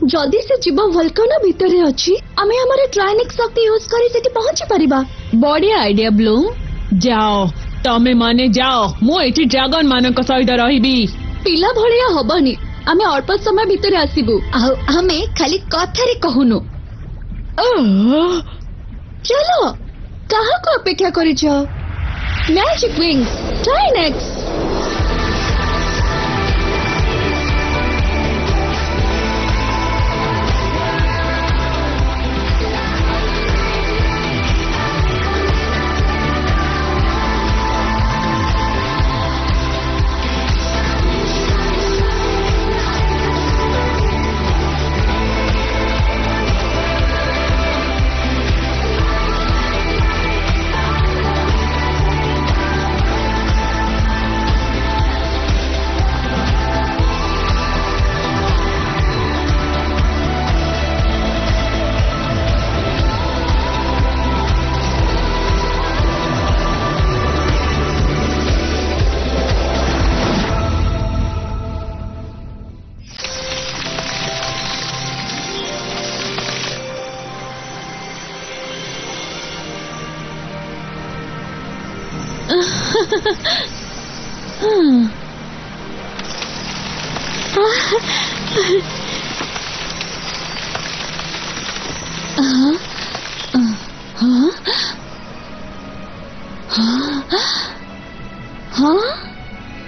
जदि से जीव वोल्कानो भितर अच्छी आमे हमर ट्रायनिक शक्ति यूज करी सेठी पहुंची परिबा। बढ़िया आइडिया ब्लूम। जाओ तमे माने जाओ, मु एठी ड्रैगन मानक सहित रहिबी। पिला भलिया हबनी, आमे अल्प समय भितर आसीबू। हमें खाली कथारे कहूनु। चलो कहा को अपेक्षा करिछ? Magic wings ट्राइनेक्स।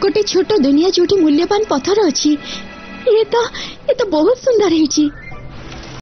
गोटे छोट दुनिया जोटी मूल्यवान पत्थर अच्छी। ये तो बहुत सुंदर है।